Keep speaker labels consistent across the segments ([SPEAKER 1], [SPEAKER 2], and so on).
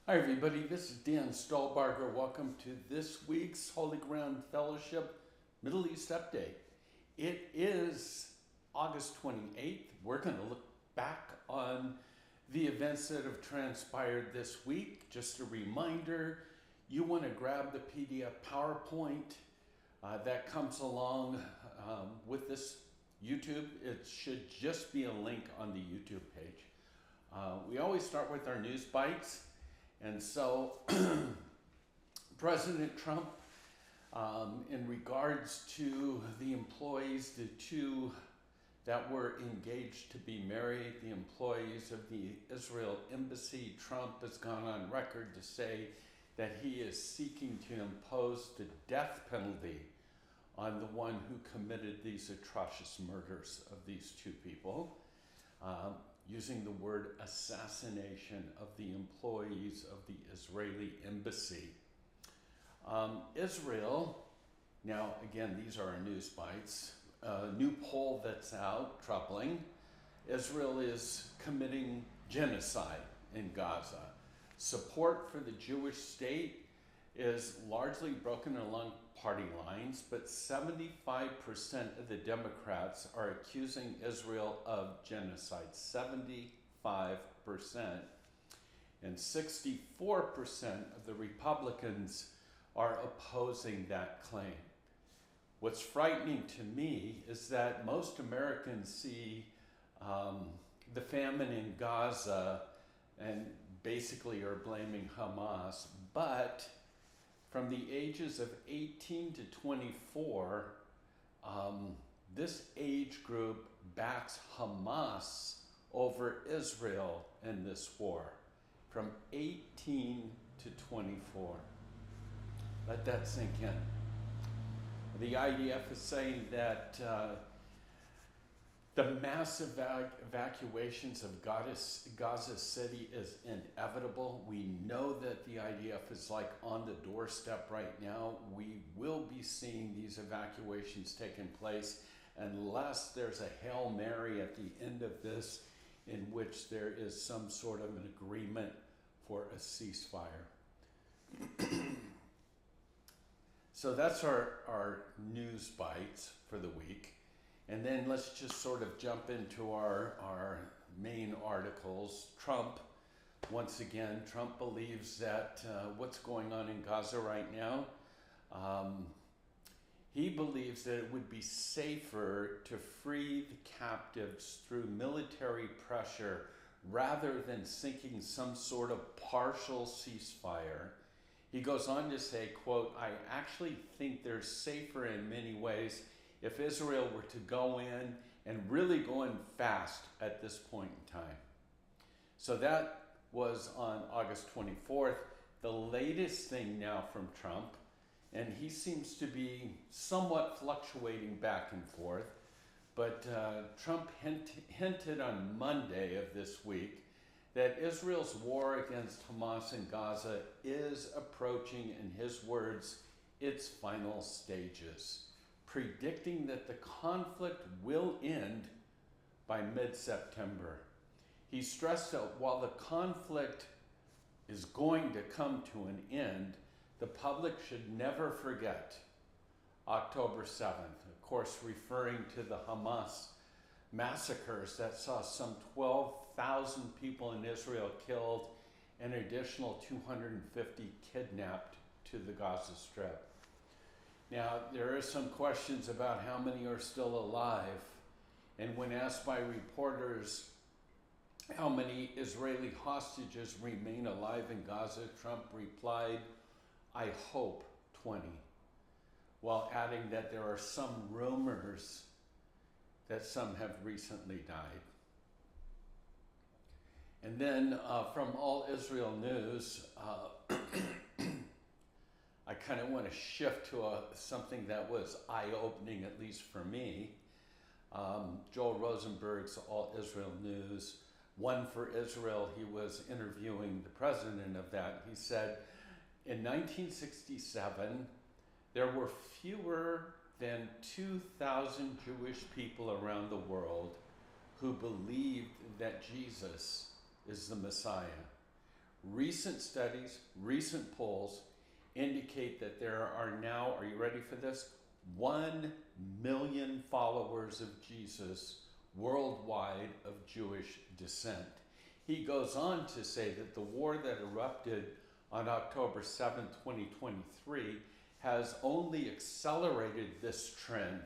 [SPEAKER 1] Hi, everybody. This is Dan Stolbarger. Welcome to this week's Holy Ground Fellowship Middle East Update. It is August 28th. We're going to look back on the events that have transpired this week. Just a reminder, you want to grab the PDF PowerPoint that comes along with this YouTube. It should just be a link on the YouTube page. We always start with our news bites. And so President Trump, in regards to the employees, the two that were engaged to be married, the employees of the Israel embassy, Trump has gone on record to say that he is seeking to impose the death penalty on the one who committed these atrocious murders of these two people. Using the word assassination of the employees of the Israeli embassy. Israel, now again, these are our news bites. New poll that's out, troubling. Israel is committing genocide in Gaza. Support for the Jewish state is largely broken along party lines, but 75% of the Democrats are accusing Israel of genocide. 75%. And 64% of the Republicans are opposing that claim. What's frightening to me is that most Americans see the famine in Gaza and basically are blaming Hamas, but from the ages of 18 to 24, this age group backs Hamas over Israel in this war, from 18 to 24. Let that sink in. The IDF is saying that the massive evacuations of Gaza City is inevitable. We know that the IDF is like on the doorstep right now. We will be seeing these evacuations taking place unless there's a Hail Mary at the end of this in which there is some sort of an agreement for a ceasefire. So that's our news bites for the week. And then let's just sort of jump into our main articles. Trump, once again, Trump believes that what's going on in Gaza right now, he believes that it would be safer to free the captives through military pressure rather than seeking some sort of partial ceasefire. He goes on to say, quote, "I actually think they're safer in many ways if Israel were to go in and really go in fast at this point in time." So that was on August 24th. The latest thing now from Trump, and he seems to be somewhat fluctuating back and forth, but Trump hinted on Monday of this week that Israel's war against Hamas in Gaza is approaching, in his words, its final stages, predicting that the conflict will end by mid-September. He stressed that while the conflict is going to come to an end, the public should never forget October 7th, of course, referring to the Hamas massacres that saw some 12,000 people in Israel killed and an additional 250 kidnapped to the Gaza Strip. Now, there are some questions about how many are still alive, and when asked by reporters how many Israeli hostages remain alive in Gaza, Trump replied, "I hope 20," while adding that there are some rumors that some have recently died. And then from All Israel News, I kind of want to shift to something that was eye-opening, at least for me. Joel Rosenberg's All Israel News, One for Israel, he was interviewing the president of that. He said, in 1967, there were fewer than 2,000 Jewish people around the world who believed that Jesus is the Messiah. Recent studies, recent polls indicate that there are now, are you ready for this? 1 million followers of Jesus worldwide of Jewish descent. He goes on to say that the war that erupted on October 7, 2023, has only accelerated this trend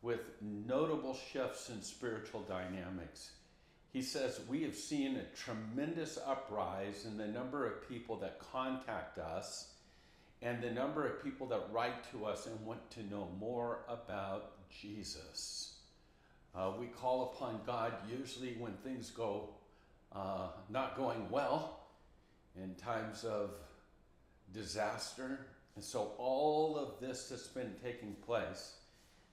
[SPEAKER 1] with notable shifts in spiritual dynamics. He says, we have seen a tremendous uprise in the number of people that contact us and the number of people that write to us and want to know more about Jesus. We call upon God usually when things go not going well, in times of disaster. And so all of this that's been taking place,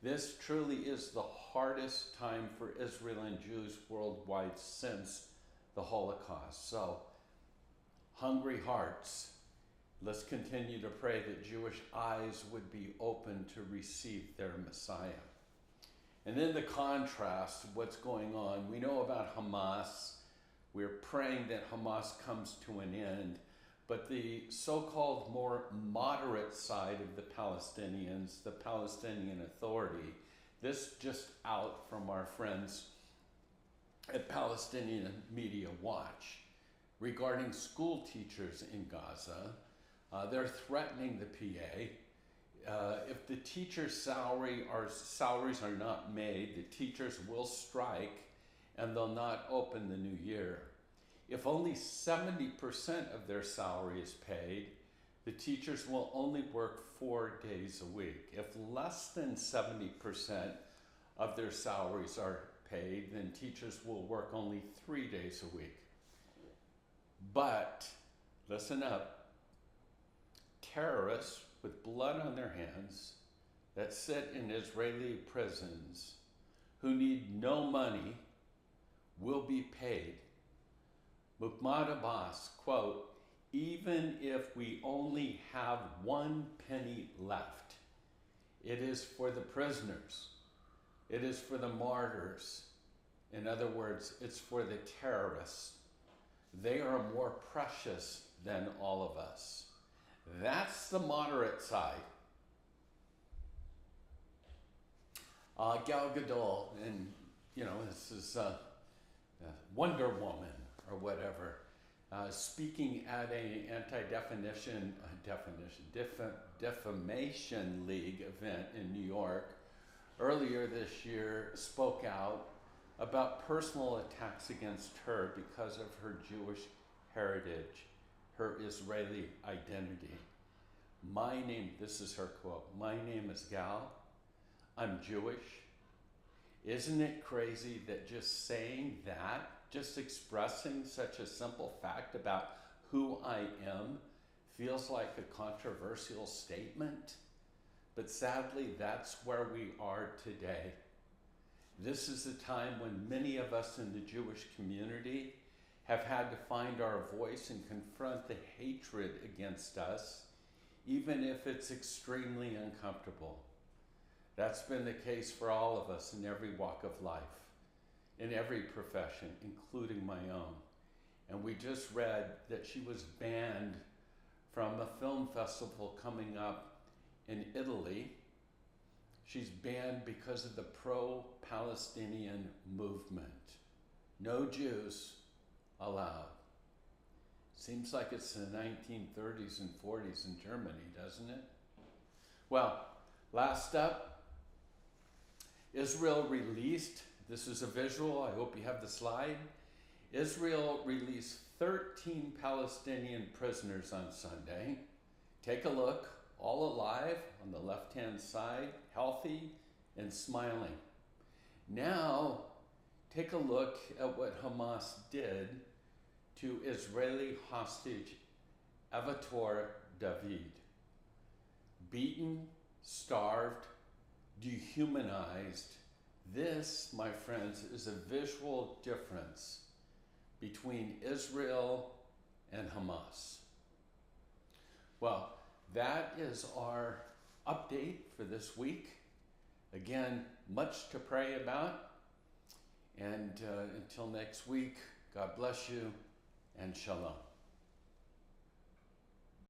[SPEAKER 1] this truly is the hardest time for Israel and Jews worldwide since the Holocaust. So, hungry hearts, let's continue to pray that Jewish eyes would be open to receive their Messiah. And then the contrast, what's going on. We know about Hamas. We're praying that Hamas comes to an end. But the so-called more moderate side of the Palestinians, the Palestinian Authority, this just out from our friends at Palestinian Media Watch, regarding school teachers in Gaza. They're threatening the PA. If the teacher's salaries are not made, the teachers will strike and they'll not open the new year. If only 70% of their salary is paid, the teachers will only work 4 days a week. If less than 70% of their salaries are paid, then teachers will work only 3 days a week. But, listen up, terrorists with blood on their hands that sit in Israeli prisons who need no money will be paid. Mahmoud Abbas, quote, even if we only have 1 penny left, it is for the prisoners. It is for the martyrs. In other words, it's for the terrorists. They are more precious than all of us. That's the moderate side. Gal Gadot, and this is Wonder Woman or whatever, speaking at an defamation league event in New York earlier this year, spoke out about personal attacks against her because of her Jewish heritage, her Israeli identity. My name, this is her quote, my name is Gal, I'm Jewish. Isn't it crazy that just saying that, just expressing such a simple fact about who I am feels like a controversial statement? But sadly, that's where we are today. This is a time when many of us in the Jewish community have had to find our voice and confront the hatred against us, even if it's extremely uncomfortable. That's been the case for all of us in every walk of life, in every profession, including my own. And we just read that she was banned from a film festival coming up in Italy. She's banned because of the pro-Palestinian movement. No Jews allowed. Seems like it's the 1930s and 40s in Germany, doesn't it? Well, last up, Israel released, this is a visual, I hope you have the slide. Israel released 13 Palestinian prisoners on Sunday. Take a look, all alive on the left-hand side, healthy and smiling. Now, take a look at what Hamas did to Israeli hostage Evyatar David. Beaten, starved, dehumanized. This, my friends, is a visual difference between Israel and Hamas. Well, that is our update for this week. Again, much to pray about. And until next week, God bless you and shalom.